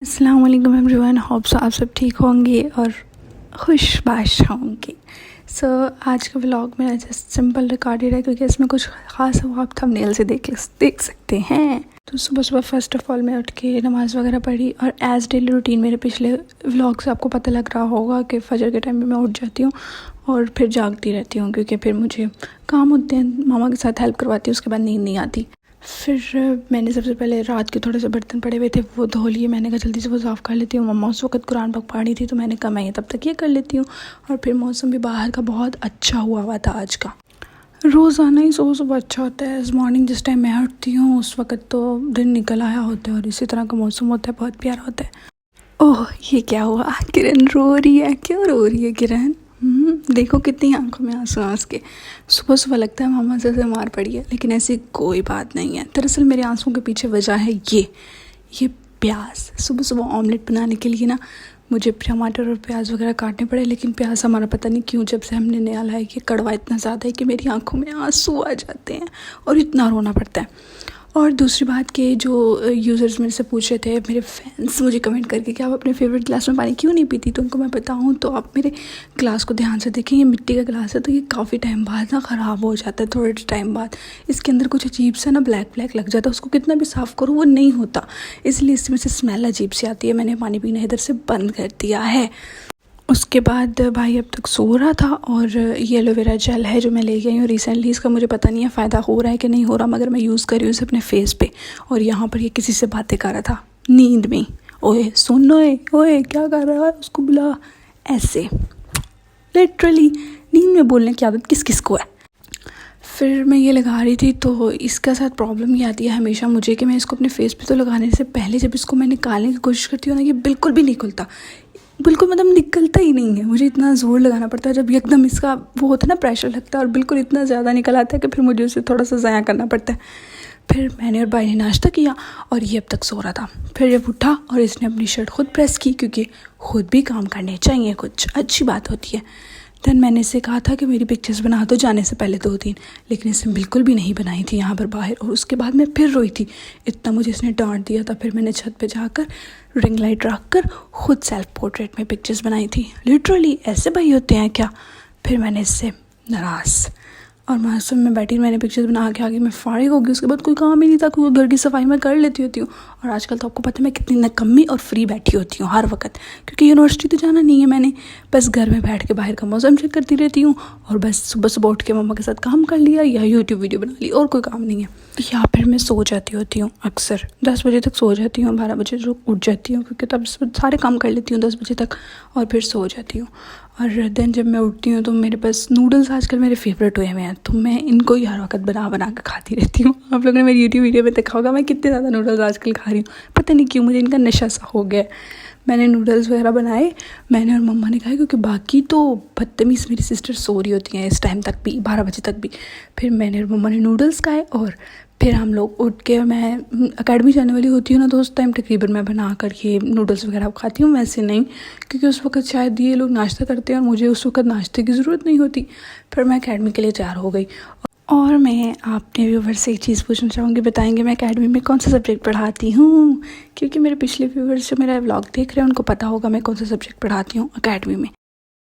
अस्सलाम वालेकुम everyone, hopes आप सब ठीक होंगे और खुशबाश होंगे। आज का व्लॉग मेरा जस्ट सिंपल रिकॉर्डेड है क्योंकि इसमें कुछ ख़ास हो आप थंबनेल से देख सकते हैं। तो सुबह सुबह फ़र्स्ट ऑफ़ ऑल मैं उठ के नमाज़ वगैरह पढ़ी और एज़ डेली रूटीन मेरे पिछले व्लॉग से आपको पता लग रहा होगा कि फजर के टाइम में मैं उठ जाती हूँ और फिर जागती रहती हूँ क्योंकि फिर मुझे काम होते हैं, मामा के साथ हेल्प करवाती हूँ, उसके बाद नींद नहीं आती। फिर मैंने सबसे पहले रात के थोड़े से बर्तन पड़े हुए थे वो धो लिए। मैंने कहा जल्दी से वो साफ़ कर लेती हूँ। मम्मा उस वक्त कुरान पाक पढ़ी थी तो मैंने कहा मैं ये तब तक ये कर लेती हूँ। और फिर मौसम भी बाहर का बहुत अच्छा हुआ था आज का। रोज़ाना ही सुबह अच्छा होता है। इस मॉर्निंग जिस टाइम मैं उठती हूँ उस वक्त तो दिन निकल आया होता है और इसी तरह का मौसम होता है, बहुत प्यारा होता है। ओह ये क्या हुआ, किरण रो रही है। क्यों रो रही है किरण? देखो कितनी आंखों में आंसू आंस के। सुबह सुबह लगता है मामा से मार पड़ी है, लेकिन ऐसी कोई बात नहीं है। दरअसल मेरे आंसुओं के पीछे वजह है ये प्याज। सुबह सुबह ऑमलेट बनाने के लिए ना मुझे टमाटर और प्याज वगैरह काटने पड़े, लेकिन प्याज हमारा पता नहीं क्यों जब से हमने नया लाया कि कड़वा इतना ज़्यादा है कि मेरी आंखों में आंसू आ जाते हैं और इतना रोना पड़ता है। और दूसरी बात कि जो यूज़र्स मेरे से पूछ रहे थे, मेरे फैंस मुझे कमेंट करके कि आप अपने फेवरेट गिलास में पानी क्यों नहीं पीती, तो उनको मैं बताऊं तो आप मेरे गिलास को ध्यान से देखें। ये मिट्टी का गिलास है तो ये काफ़ी टाइम बाद ना ख़राब हो जाता है। थोड़े टाइम बाद इसके अंदर कुछ अजीब सा ना ब्लैक लग जाता है, उसको कितना भी साफ़ करो वो नहीं होता, इसलिए इसमें से स्मेल अजीब सी आती है। मैंने पानी पीना इधर से बंद कर दिया है। उसके बाद भाई अब तक सो रहा था और ये एलोवेरा जेल है जो मैं ले गई हूँ रिसेंटली। इसका मुझे पता नहीं है फ़ायदा हो रहा है कि नहीं हो रहा, मगर मैं यूज़ कर रही हूँ इसे अपने फेस पे। और यहाँ पर ये किसी से बातें कर रहा था नींद में। ओए सुन, ओए क्या कर रहा है, उसको बुला। ऐसे लिटरली नींद में बोलने की आदत किस किस को है। फिर मैं ये लगा रही थी तो इसका साथ प्रॉब्लम ये आती है हमेशा मुझे कि मैं इसको अपने फेस पे तो लगाने से पहले जब इसको मैं निकालने की कोशिश करती हूँ ना, ये बिल्कुल भी नहीं खुलता, बिल्कुल मतलब निकलता ही नहीं है। मुझे इतना ज़ोर लगाना पड़ता है जब एकदम इसका वो होता है ना प्रेशर लगता है और बिल्कुल इतना ज़्यादा निकल आता है कि फिर मुझे उसे थोड़ा सा ज़ाया करना पड़ता है। फिर मैंने और भाई ने नाश्ता किया और ये अब तक सो रहा था। फिर जब उठा और इसने अपनी शर्ट खुद प्रेस की क्योंकि खुद भी काम करने चाहिए, कुछ अच्छी बात होती है। देन मैंने इससे कहा था कि मेरी पिक्चर्स बना दो जाने से पहले 2-3, लेकिन इसने बिल्कुल भी नहीं बनाई थी यहाँ पर बाहर। और उसके बाद मैं फिर रोई थी, इतना मुझे इसने डांट दिया था। फिर मैंने छत पे जाकर रिंग लाइट रख कर खुद सेल्फ पोर्ट्रेट में पिक्चर्स बनाई थी। लिटरली ऐसे भाई होते हैं क्या? फिर मैंने इससे नाराज़ और मासूम में बैठी मैंने पिक्चर्स बना के आगे मैं फारिग हो गई। उसके बाद कोई काम ही नहीं था क्योंकि घर की सफाई मैं कर लेती होती हूँ। और आजकल तो आपको पता है मैं कितनी नकम्मी और फ्री बैठी होती हूँ हर वक्त, क्योंकि यूनिवर्सिटी तो जाना नहीं है मैंने, बस घर में बैठ के बाहर का मौसम चेक करती रहती हूँ और बस सुबह सुबह उठ के मम्मा के साथ काम कर लिया या यूट्यूब वीडियो बना ली, और कोई काम नहीं है। या फिर मैं सो जाती होती हूँ, अक्सर 10 बजे तक सो जाती हूँ, 12 बजे जो उठ जाती हूँ क्योंकि तब सारे काम कर लेती हूँ 10 बजे तक और फिर सो जाती हूँ। और देन जब मैं उठती हूँ तो मेरे पास नूडल्स आजकल मेरे फेवरेट हुए हैं तो मैं इनको ही हर वक्त बना के खाती रहती हूँ। आप लोगों ने मेरी यूट्यूब वीडियो में देखा होगा मैं कितने ज़्यादा नूडल्स आजकल खा रही हूँ, पता नहीं क्यों मुझे इनका नशा सा हो गया। मैंने नूडल्स वगैरह बनाए, मैंने और मम्मा ने खाए क्योंकि बाकी तो बदतमीज़ मेरी सिस्टर सो रही होती हैं इस टाइम तक भी, 12 बजे तक भी। फिर मैंने और मम्मा ने नूडल्स खाए और फिर हम लोग उठ के, मैं अकेडमी जाने वाली होती हूँ ना तो उस टाइम तकरीबन मैं बना कर ये नूडल्स वगैरह खाती हूँ, वैसे नहीं क्योंकि उस वक्त शायद ये लोग नाश्ता करते हैं और मुझे उस वक्त नाश्ते की ज़रूरत नहीं होती। फिर मैं अकेडमी के लिए तैयार हो गई। और मैं अपने व्यूवर्स से एक चीज़ पूछना चाहूँगी, बताएंगे मैं अकेडमी में कौन सा सब्जेक्ट पढ़ाती हूँ? क्योंकि मेरे पिछले व्यूवर्स जो मेरा व्लॉग देख रहे हैं उनको पता होगा मैं कौन सा सब्जेक्ट पढ़ाती हूँ अकेडमी में।